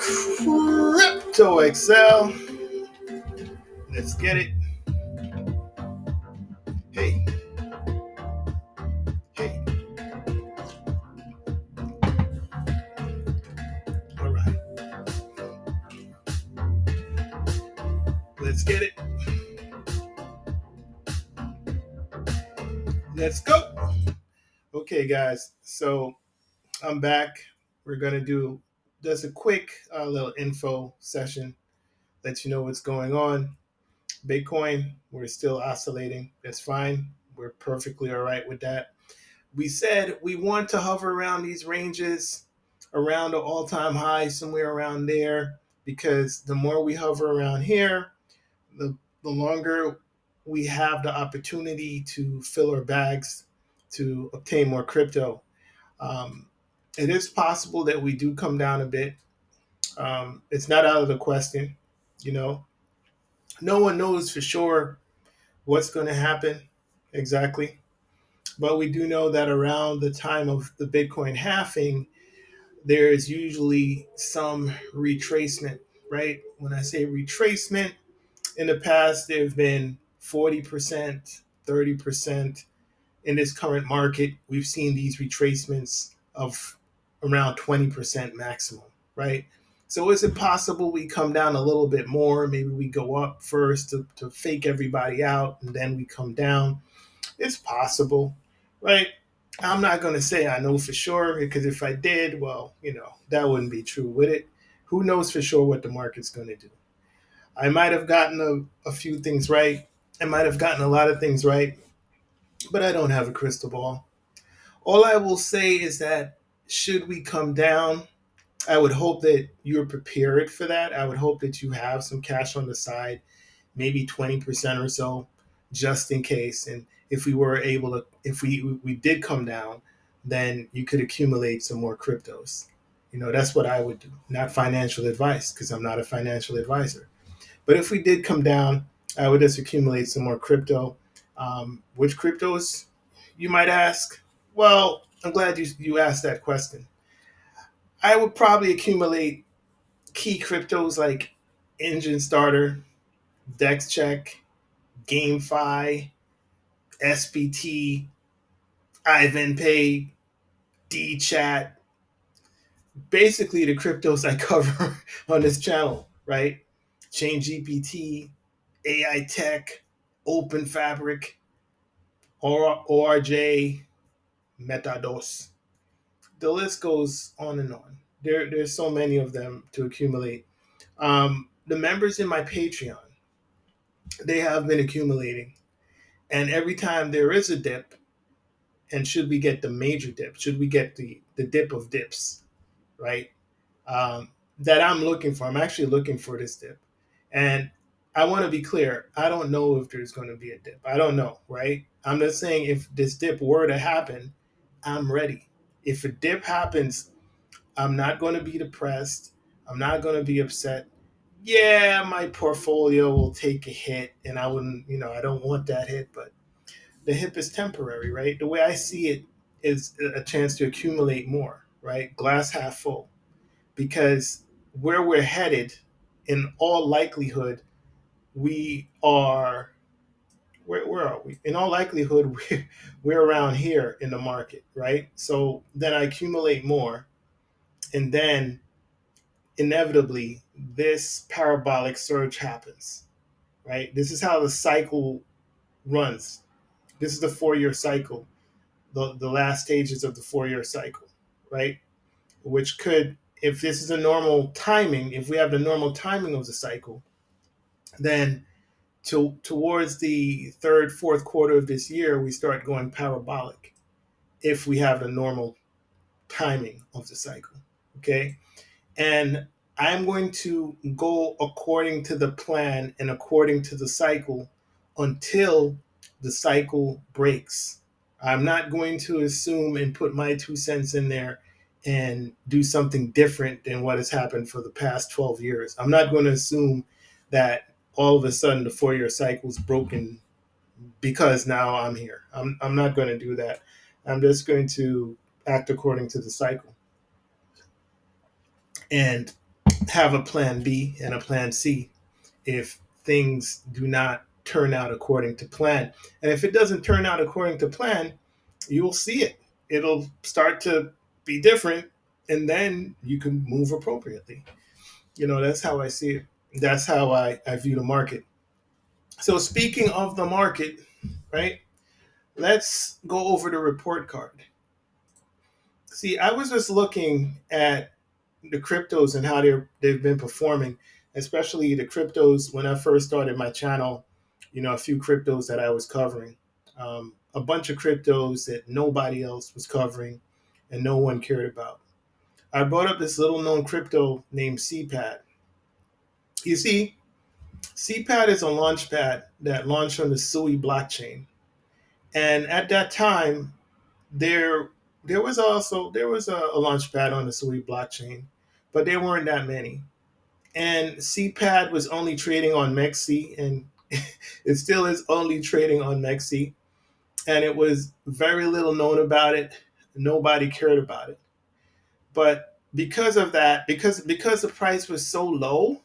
Crypto Excel. Let's get it. Hey, hey. All right. Let's get it. Let's go. Okay, guys. So I'm back. We're going to do just a quick little info session, let you know what's going on. Bitcoin, we're still oscillating. That's fine. We're perfectly all right with that. We said we want to hover around these ranges, around the all-time high, somewhere around there, because the more we hover around here, the, the longer we have the opportunity to fill our bags to obtain more crypto. Um, it is possible that we do come down a bit. It's not out of the question. You know, no one knows for sure what's going to happen exactly. But we do know that around the time of the Bitcoin halving, there is usually some retracement, right? When I say retracement, in the past, there have been 40%, 30%. In this current market, we've seen these retracements of around 20% maximum, right? So is it possible we come down a little bit more? Maybe we go up first to fake everybody out and then we come down. It's possible, right? I'm not going to say I know for sure because if I did, well, that wouldn't be true, would it? Who knows for sure what the market's going to do? I might have gotten a few things right. I might have gotten a lot of things right, but I don't have a crystal ball. All I will say is that should we come down, I would hope that you're prepared for that. I would hope that you have some cash on the side, maybe 20% or so, just in case. And if we were able to, if we did come down, then you could accumulate some more cryptos. That's what I would do. Not financial advice, because I'm not a financial advisor. But if we did come down, I would just accumulate some more crypto. Which cryptos, you might ask? Well, I'm glad you asked that question. I would probably accumulate key cryptos like Engine Starter, DexCheck, GameFi, SBT, Ivan Pay, DChat. Basically, the cryptos I cover on this channel, right? Chain GPT, AI Tech, Open Fabric, ORJ, Metados. The list goes on and on. There's so many of them to accumulate. The members in my Patreon, they have been accumulating. And every time there is a dip, and should we get the major dip, should we get the dip of dips, right? That I'm looking for. I'm actually looking for this dip. And I want to be clear. I don't know if there's going to be a dip. I don't know, right? I'm just saying if this dip were to happen, I'm ready. If a dip happens, I'm not going to be depressed. I'm not going to be upset. Yeah, my portfolio will take a hit, and I wouldn't, I don't want that hit, but the hit is temporary, right? The way I see it is a chance to accumulate more, right? Glass half full. Because where we're headed, in all likelihood, we are where are we? In all likelihood, we're around here in the market, right? So then I accumulate more, and then inevitably this parabolic surge happens, right? This is how the cycle runs. This is the 4-year cycle, the last stages of the 4-year cycle, right? Which could, if this is a normal timing, if we have the normal timing of the cycle, then towards the third, fourth quarter of this year, we start going parabolic if we have the normal timing of the cycle. Okay. And I'm going to go according to the plan and according to the cycle until the cycle breaks. I'm not going to assume and put my 2 cents in there and do something different than what has happened for the past 12 years. I'm not going to assume that all of a sudden the 4-year cycle is broken because now I'm here. I'm not going to do that. I'm just going to act according to the cycle. And have a plan B and a plan C if things do not turn out according to plan. And if it doesn't turn out according to plan, you will see it. It'll start to be different, and then you can move appropriately. That's how I see it. That's how I view the market. So, speaking of the market, right, let's go over the report card. See, I was just looking at the cryptos and how they've been performing, especially the cryptos when I first started my channel. A few cryptos that I was covering, a bunch of cryptos that nobody else was covering, and no one cared about. I brought up this little known crypto named CPAD. You see, CPAD is a launch pad that launched on the Sui blockchain, and at that time, there there was a launch pad on the Sui blockchain, but there weren't that many. And CPAD was only trading on Mexi, and it still is only trading on Mexi. And it was very little known about it. Nobody cared about it. But because of that, because the price was so low,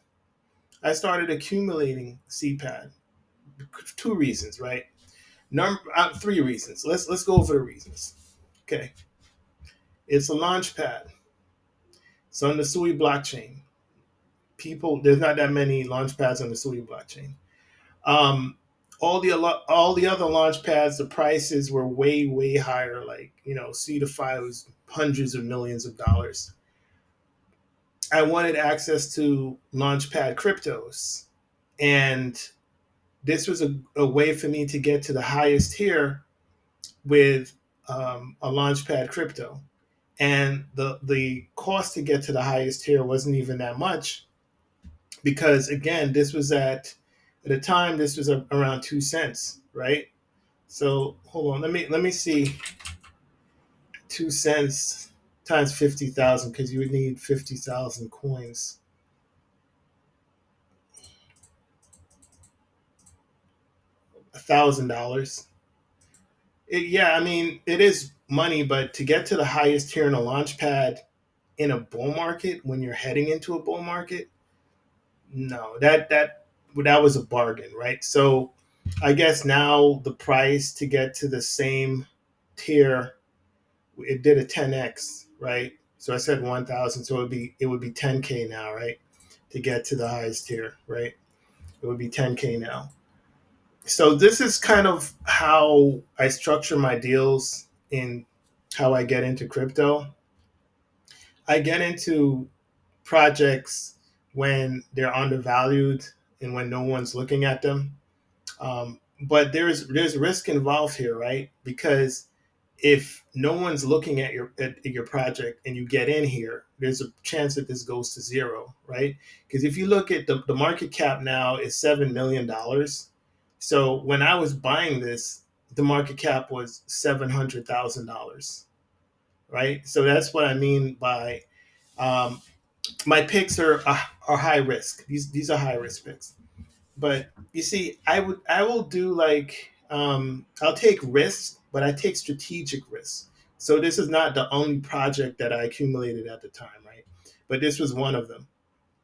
I started accumulating CPAD. Two reasons, right? Three reasons. Let's go over the reasons. Okay, it's a launch pad. It's on the Sui blockchain. There's not that many launch pads on the Sui blockchain. Um, all the other launch pads, the prices were way higher. Like C to Fi was hundreds of millions of dollars. I wanted access to Launchpad cryptos, and this was a way for me to get to the highest tier with a Launchpad crypto. And the cost to get to the highest tier wasn't even that much because again, this was at the time this was around 2 cents, right? So hold on, let me see 2 cents times 50,000 because you would need 50,000 coins. $1,000. Yeah, I mean it is money, but to get to the highest tier in a launch pad in a bull market when you're heading into a bull market, no, that was a bargain, right? So I guess now the price to get to the same tier, it did a 10x, right? So I said 1,000, so it would be 10K now, right? To get to the highest tier, right? It would be 10K now. So this is kind of how I structure my deals in how I get into crypto. I get into projects when they're undervalued and when no one's looking at them. But there's risk involved here, right? Because if no one's looking at your project and you get in here, there's a chance that this goes to zero, right? Because if you look at the market cap now is $7 million. So when I was buying this, the market cap was $700,000, right? So that's what I mean by um, my picks are high risk. These are high risk picks. But you see, I will do like I'll take risks, but I take strategic risks. So this is not the only project that I accumulated at the time, right? But this was one of them,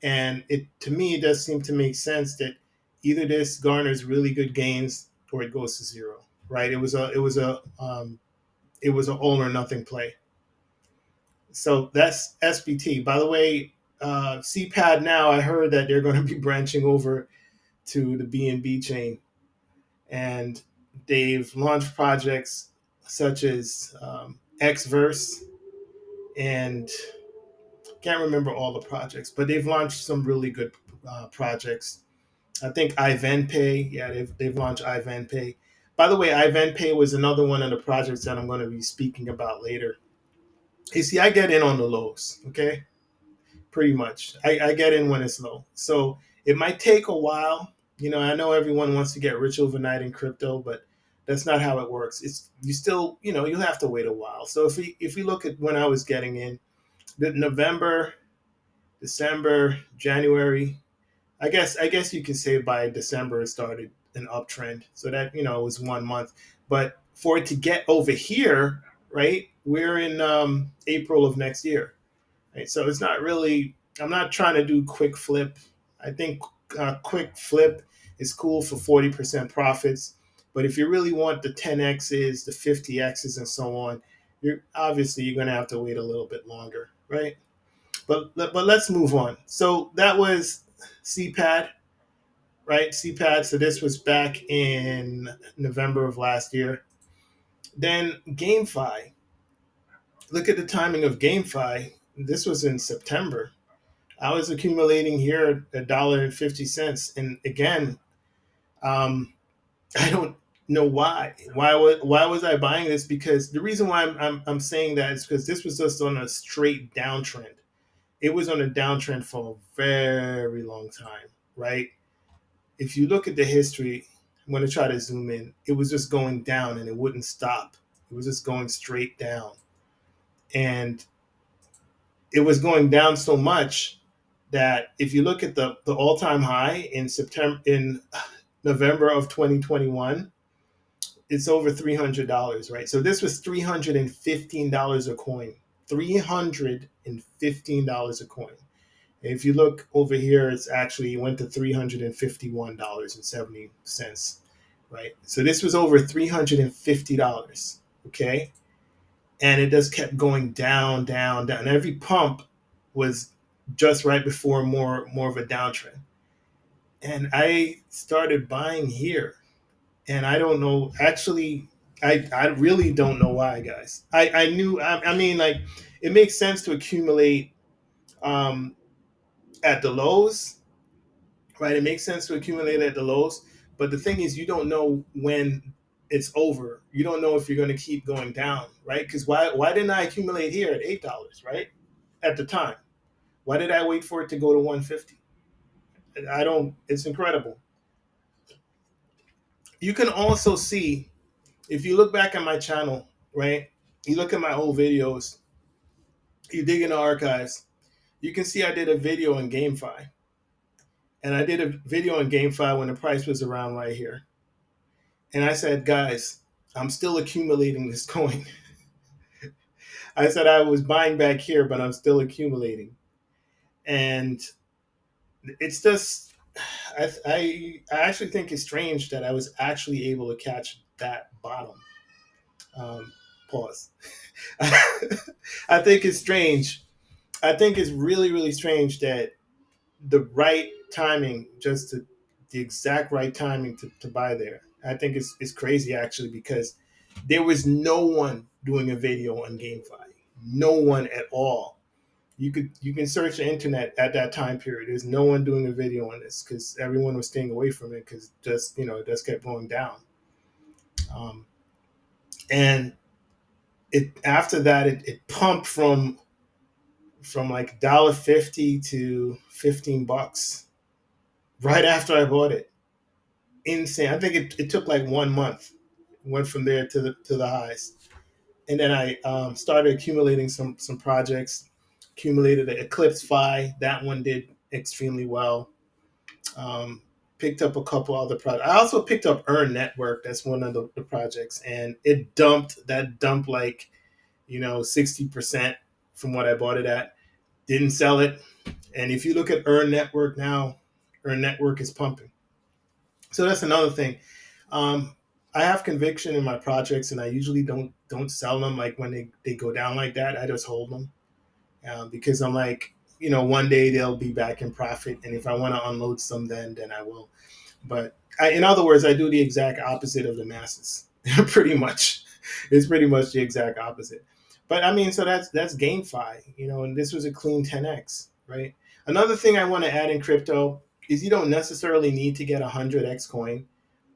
and it to me it does seem to make sense that either this garners really good gains or it goes to zero, right? It was a all or nothing play. So that's SBT. By the way, CPAD now I heard that they're going to be branching over to the BNB chain, and they've launched projects such as Xverse, and can't remember all the projects, but they've launched some really good projects. I think iVenPay, yeah, they've launched iVenPay. By the way, iVenPay was another one of the projects that I'm going to be speaking about later. You see, I get in on the lows, okay? Pretty much. I get in when it's low. So it might take a while. I know everyone wants to get rich overnight in crypto, but that's not how it works. It's you still, you'll have to wait a while. So if we look at when I was getting in, November, December, January, I guess you can say by December it started an uptrend. So that, it was 1 month. But for it to get over here, right? We're in April of next year. Right? So it's not really I'm not trying to do quick flip. I think quick flip is cool for 40% profits, but if you really want the 10x's, the 50x's, and so on, you're going to have to wait a little bit longer, right? But let's move on. So that was CPAD, right? CPAD. So this was back in November of last year. Then GameFi. Look at the timing of GameFi. This was in September. I was accumulating here $1.50, and again, um, I don't know why. Why was I buying this? Because the reason why I'm saying that is because this was just on a straight downtrend. It was on a downtrend for a very long time, right? If you look at the history, I'm going to try to zoom in. It was just going down and it wouldn't stop. It was just going straight down, and it was going down so much that if you look at the all time high in November of 2021, it's over $300, right? So this was $315 a coin. $315 a coin. And if you look over here, it's actually went to $351.70, right? So this was over $350, okay? And it just kept going down, down, down. And every pump was just right before more of a downtrend. And I started buying here, and I don't know. Actually, I really don't know why, guys. I knew. I mean, like, it makes sense to accumulate um, at the lows, right? It makes sense to accumulate at the lows, but the thing is, you don't know when it's over. You don't know if you're going to keep going down, right? Because why didn't I accumulate here at $8, right? At the time, why did I wait for it to go to 150? I don't. It's incredible. You can also see if you look back at my channel, right? You look at my old videos. You dig in the archives. You can see I did a video on GameFi, and I did a video on GameFi when the price was around right here. And I said, guys, I'm still accumulating this coin. I said I was buying back here, but I'm still accumulating. And it's just, I actually think it's strange that I was actually able to catch that bottom. Um, Pause. I think it's strange. I think it's really, really strange that the right timing, the exact right timing to buy there. I think it's crazy actually because there was no one doing a video on GameFi, no one at all. You can search the internet at that time period. There's no one doing a video on this because everyone was staying away from it because just it just kept going down. Um, and it after that it pumped from like $1.50 to $15 right after I bought it. Insane. I think it took like 1 month. Went from there to the highs, and then I started accumulating some projects. Accumulated the Eclipse Fi. That one did extremely well. Picked up a couple other projects. I also picked up Earn Network. That's one of the projects, and it dumped. That dumped like 60% from what I bought it at. Didn't sell it, and if you look at Earn Network now, Earn Network is pumping. So that's another thing. Um, I have conviction in my projects, and I usually don't sell them like when they go down like that. I just hold them because I'm like, one day they'll be back in profit, and if I want to unload some, then I will. But in other words, I do the exact opposite of the masses. Pretty much, it's pretty much the exact opposite. But I mean, so that's GameFi, and this was a clean 10x, right? Another thing I want to add in crypto is you don't necessarily need to get 100x coin.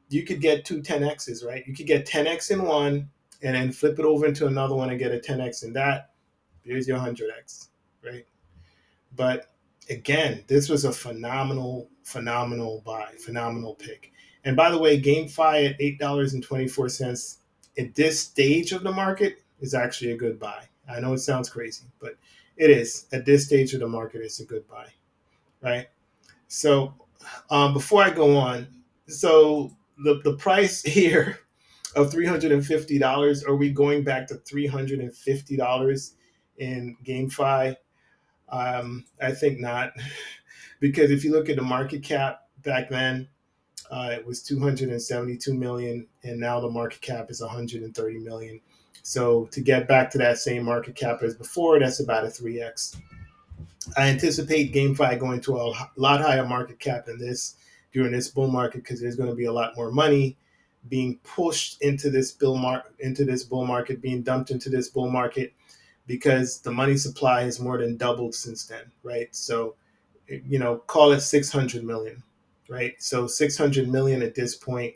You could get two 10x's, right? You could get 10x in one and then flip it over into another one and get a 10x in that. There's your 100x, right? But again, this was a phenomenal buy, phenomenal pick. And by the way, GameFi at $8.24 at this stage of the market is actually a good buy. I know it sounds crazy, but it is. At this stage of the market, it's a good buy, right? So before I go on, so the price here of $350, are we going back to $350 in GameFi? I think not, because if you look at the market cap back then, it was 272 million, and now the market cap is 130 million. So to get back to that same market cap as before, that's about a 3x. I anticipate GameFi going to a lot higher market cap than this during this bull market, because there's going to be a lot more money being pushed into this bull market, being dumped into this bull market, because the money supply has more than doubled since then, right? So, call it 600 million, right? So 600 million at this point.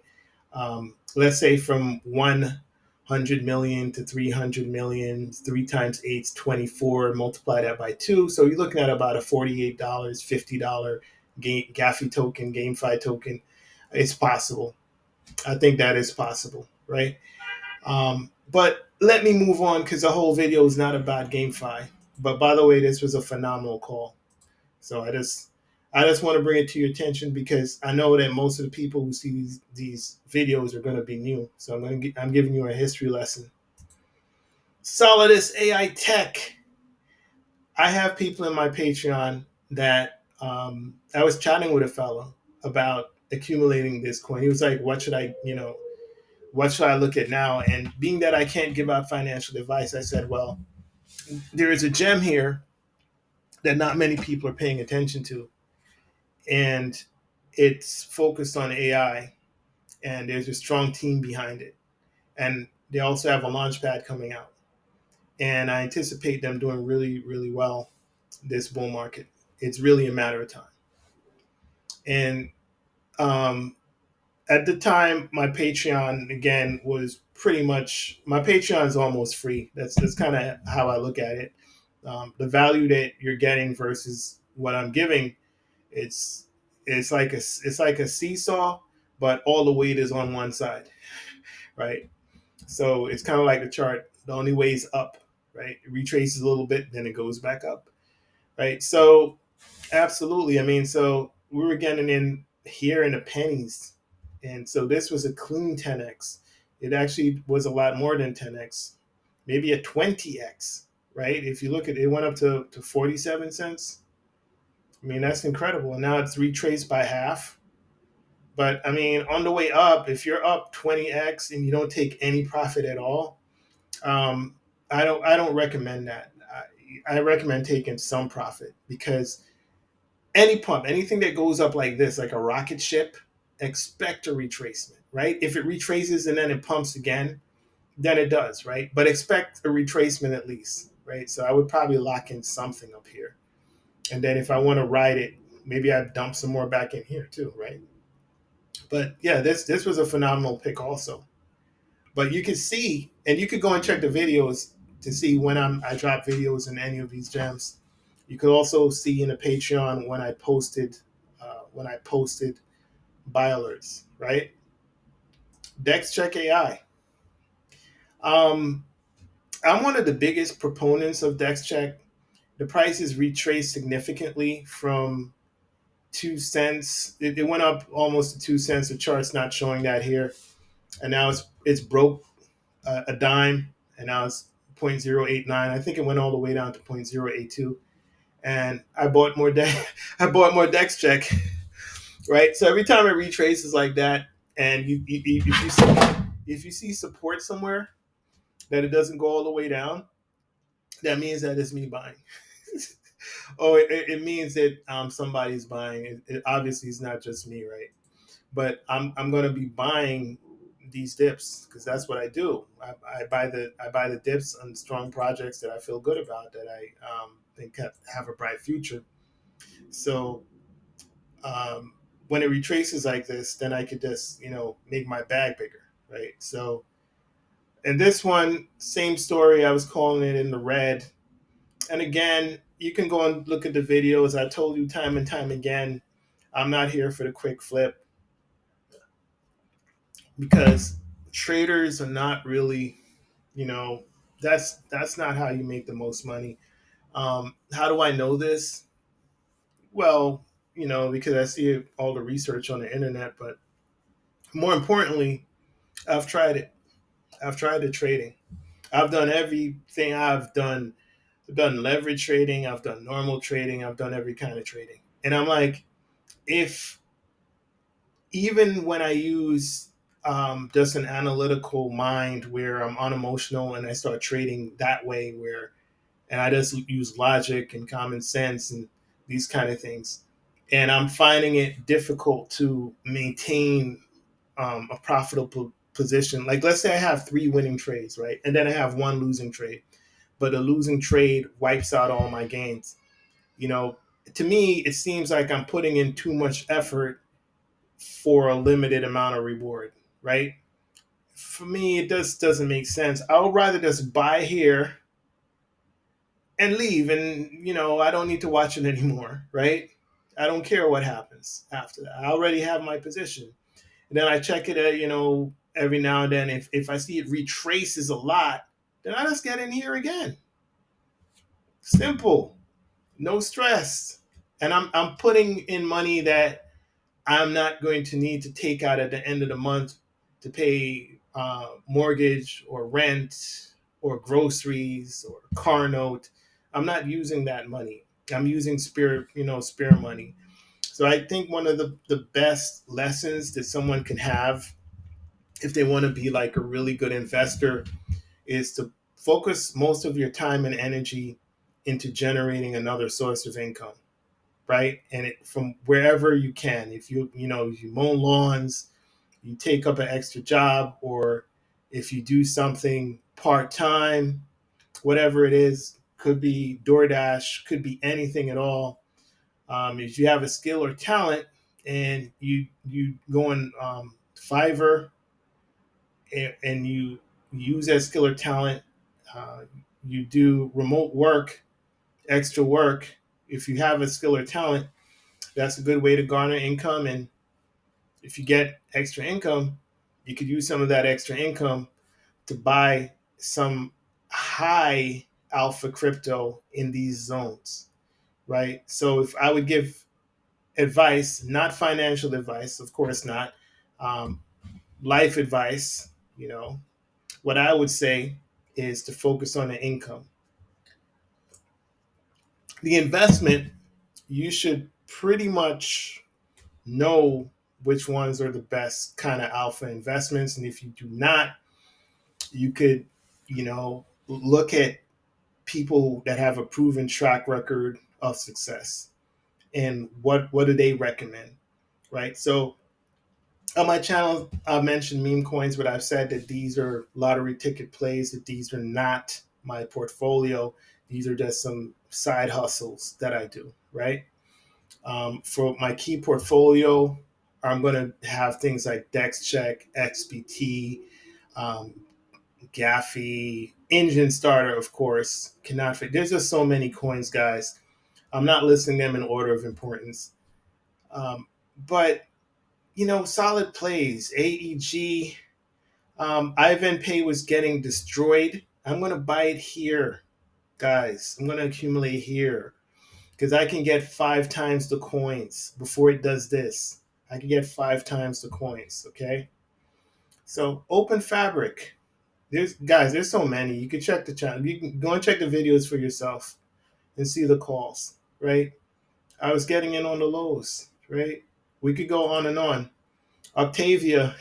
Let's say from 100 million to 300 million, 3 times 8 is 24, multiply that by 2. So you're looking at about a $48, $50 GAFI token, GameFi token. It's possible. I think that is possible, right? But let me move on, because the whole video is not about GameFi. But by the way, this was a phenomenal call. So I just want to bring it to your attention, because I know that most of the people who see these videos are going to be new. So I'm giving you a history lesson. Solidest AI tech. I have people in my Patreon that I was chatting with a fellow about accumulating this coin. He was like, what should I look at now? And being that I can't give out financial advice, I said, well, there is a gem here that not many people are paying attention to, and it's focused on AI, and there's a strong team behind it, and they also have a launch pad coming out, and I anticipate them doing really, really well this bull market. It's really a matter of time. And um, at the time, my Patreon again was pretty much, my Patreon is almost free. That's kind of how I look at it. The value that you're getting versus what I'm giving, it's it's like a seesaw, but all the weight is on one side, right? So it's kind of like a chart. The only way is up, right? It retraces a little bit, then it goes back up, right? So absolutely. I mean, so we were getting in here in the pennies, and so this was a clean 10x. It actually was a lot more than 10x, maybe a 20x, right? If you look at it, it went up to 47 cents. I mean, that's incredible. And now it's retraced by half. But I mean, on the way up, if you're up 20x and you don't take any profit at all, um, I don't recommend that. I recommend taking some profit, because any pump, anything that goes up like this, like a rocket ship, expect a retracement, right? If it retraces and then it pumps again, then it does, right? But expect a retracement at least, right? So I would probably lock in something up here. And then if I want to ride it, maybe I dump some more back in here too, right? But yeah, this was a phenomenal pick also. But you can see, and you could go and check the videos to see when I drop videos in any of these gems. You could also see in the Patreon when I posted buy alerts, right? DexCheck AI. Um, I'm one of the biggest proponents of DexCheck. The price is retraced significantly from 2 cents. It went up almost to 2 cents. The chart's not showing that here, and now it's broke a dime, and now it's 0.089. I think it went all the way down to 0.082, and I bought more I bought more DexCheck, right? So every time it retraces like that, and if you see support somewhere that it doesn't go all the way down, that means that it's me buying. Oh, it means that somebody's buying. It obviously is not just me, right? But I'm going to be buying these dips, because that's what I do. I buy the dips on strong projects that I feel good about, that I think have a bright future. So um, when it retraces like this, then I could just make my bag bigger, right? So and this one, same story. I was calling it in the red, and again, you can go and look at the videos. I told you time and time again, I'm not here for the quick flip, because traders are not really, you know, that's not how you make the most money. How do I know this? Well, because I see all the research on the internet, but more importantly, I've tried it. I've tried the trading. I've done everything. I've done I've done leverage trading, I've done normal trading, I've done every kind of trading. And I'm like, if even when I use just an analytical mind where I'm unemotional and I start trading that way, where and I just use logic and common sense and these kind of things, and I'm finding it difficult to maintain a profitable position. Like, let's say I have three winning trades, right, and then I have one losing trade, but a losing trade wipes out all my gains. You know, to me, it seems like I'm putting in too much effort for a limited amount of reward, right? For me, it just doesn't make sense. I would rather just buy here and leave, and I don't need to watch it anymore, right? I don't care what happens after that. I already have my position, and then I check it every now and then. If I see it retraces a lot, then I just get in here again. Simple, no stress, and I'm putting in money that I'm not going to need to take out at the end of the month to pay mortgage or rent or groceries or car note. I'm not using that money. I'm using spare money. So I think one of the best lessons that someone can have if they want to be like a really good investor is to focus most of your time and energy into generating another source of income, right? And from wherever you can. If you mow lawns, you take up an extra job, or if you do something part time, whatever it is, could be DoorDash, could be anything at all. If you have a skill or talent, and you go on Fiverr, and you use that skill or talent, uh, you do remote work, extra work. If you have a skill or talent, that's a good way to garner income. And if you get extra income, you could use some of that extra income to buy some high alpha crypto in these zones, right? So if I would give advice, not financial advice, of course not, um, life advice, what I would say is to focus on the income. The investment, you should pretty much know which ones are the best kind of alpha investments. And if you do not, you could, look at people that have a proven track record of success and what do they recommend, right? So on my channel, I mentioned meme coins, but I've said that these are lottery ticket plays, that these are not my portfolio. These are just some side hustles that I do, right? For my key portfolio, I'm going to have things like DexCheck, XBT, um, Gaffy, Engine Starter, of course, cannot fit. There's just so many coins, guys. I'm not listing them in order of importance. But, solid plays. AEG, Ivan Pay was getting destroyed. I'm going to buy it here, guys. I'm going to accumulate here because I can get 5 times the coins before it does this. I can get 5 times the coins, okay? So, Open Fabric. There's so many. You can check the channel. You can go and check the videos for yourself and see the calls, right? I was getting in on the lows, right? We could go on and on. Octavia,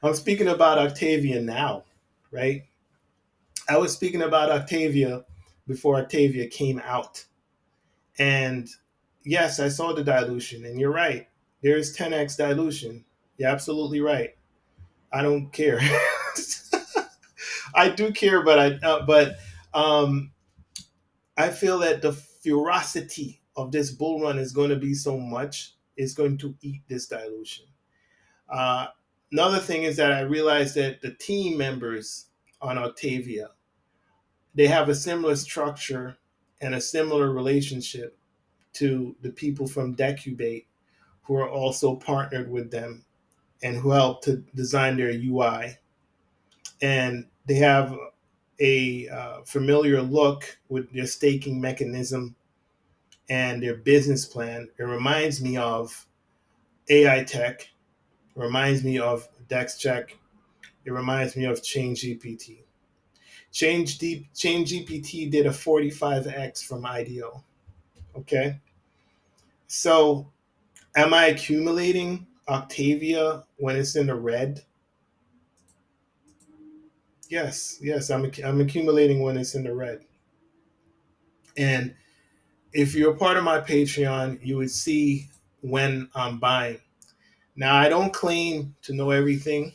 I'm speaking about Octavia now, right? I was speaking about Octavia before Octavia came out. And yes, I saw the dilution, and you're right. There is 10x dilution. You're absolutely right. I don't care. I do care, but I feel that the ferocity of this bull run is going to be so much, it's going to eat this dilution. Uh, Another thing is that I realized that the team members on Octavia, they have a similar structure and a similar relationship to the people from Decubate who are also partnered with them and who help to design their UI. And they have a familiar look with their staking mechanism and their business plan. It reminds me of AI Tech, reminds me of DexCheck, it reminds me of Chain GPT. Change GPT did a 45x from IDO. Okay, so am I accumulating Octavia when it's in the red? Yes, yes, I'm accumulating when it's in the red. And if you're a part of my Patreon, you would see when I'm buying. Now, I don't claim to know everything.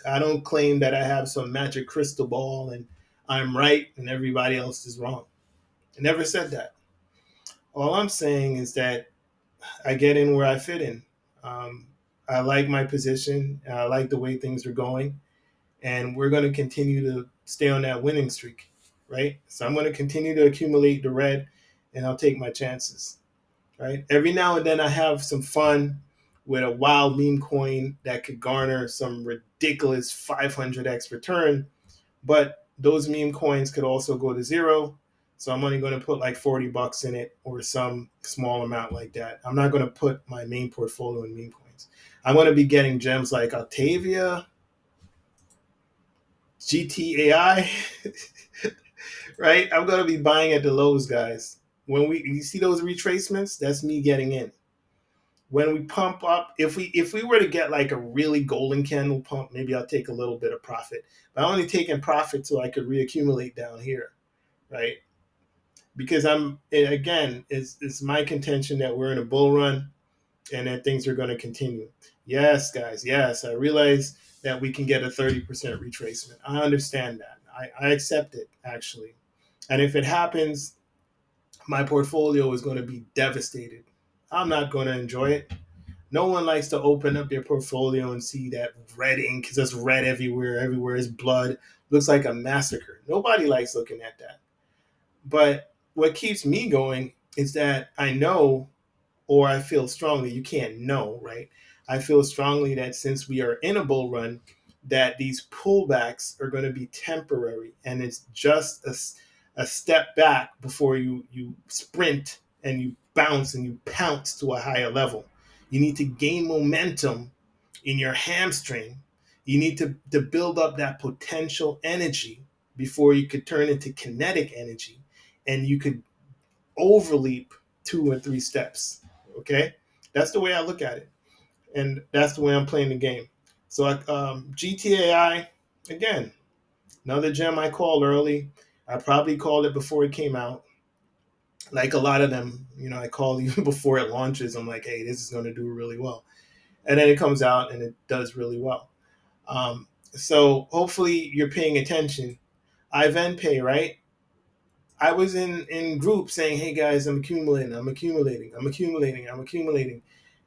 I don't claim that I have some magic crystal ball and I'm right and everybody else is wrong. I never said that. All I'm saying is that I get in where I fit in. Um, I like my position. I like the way things are going. And we're going to continue to stay on that winning streak, right? So I'm going to continue to accumulate the red and I'll take my chances, right? Every now and then I have some fun with a wild meme coin that could garner some ridiculous 500x return, but those meme coins could also go to zero. So I'm only going to put like $40 in it or some small amount like that. I'm not going to put my main portfolio in meme coins. I'm going to be getting gems like Octavia, GTA, right? I'm going to be buying at the lows, guys. When you see those retracements, that's me getting in. When we pump up, if we were to get like a really golden candle pump, maybe I'll take a little bit of profit. But I'm only taking profit so I could reaccumulate down here, right? Because it's my contention that we're in a bull run and that things are going to continue. Yes, guys, yes, I realize that we can get a 30% retracement. I understand that. I accept it actually, and if it happens, my portfolio is going to be devastated. I'm not going to enjoy it. No one likes to open up their portfolio and see that red ink is just red everywhere. Everywhere is blood. Looks like a massacre. Nobody likes looking at that. But what keeps me going is that I know, or I feel strongly, you can't know, right? I feel strongly that since we are in a bull run, that these pullbacks are going to be temporary and it's just a step back before you sprint and you bounce and you pounce to a higher level. You need to gain momentum in your hamstring. You need to build up that potential energy before you could turn into kinetic energy and you could overleap 2 or 3 steps. Okay, that's the way I look at it, and that's the way I'm playing the game. So, GTAI again, another gem I called early. I probably called it before it came out. Like a lot of them, I call even before it launches. I'm like, hey, this is going to do really well, and then it comes out and it does really well. So hopefully you're paying attention. Pay, right? I was in groups saying, "Hey guys, I'm accumulating, I'm accumulating, I'm accumulating, I'm accumulating,"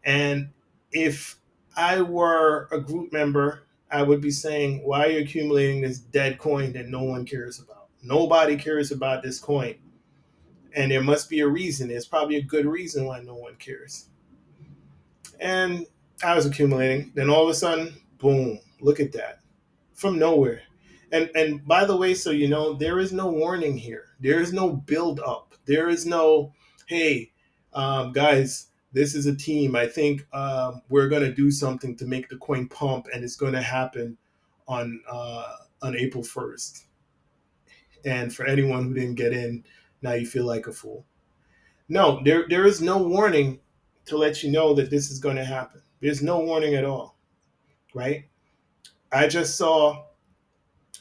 and if I were a group member, I would be saying, "Why are you accumulating this dead coin that no one cares about? Nobody cares about this coin, and there must be a reason. There's probably a good reason why no one cares." And I was accumulating. Then all of a sudden, boom! Look at that from nowhere. And by the way, so there is no warning here. There is no build up. There is no, hey, guys, this is a team. I think we're gonna do something to make the coin pump, and it's gonna happen on April 1st. And for anyone who didn't get in, now you feel like a fool. No, there is no warning to let you know that this is going to happen. There's no warning at all, right? I just saw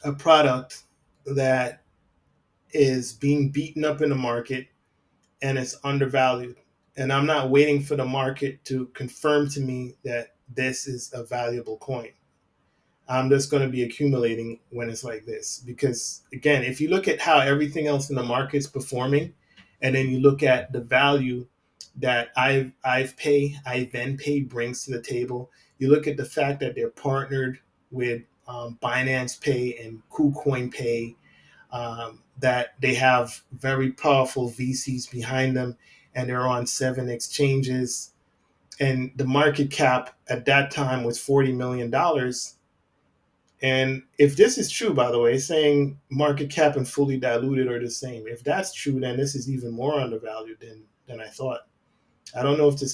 a product that is being beaten up in the market and it's undervalued. And I'm not waiting for the market to confirm to me that this is a valuable coin. I'm just going to be accumulating when it's like this. Because again, if you look at how everything else in the market's performing, and then you look at the value that I then pay brings to the table, you look at the fact that they're partnered with Binance Pay and KuCoin Pay, that they have very powerful VCs behind them, and they're on 7 exchanges. And the market cap at that time was $40 million. And if this is true, by the way, saying market cap and fully diluted are the same, if that's true, then this is even more undervalued than I thought. I don't know if this is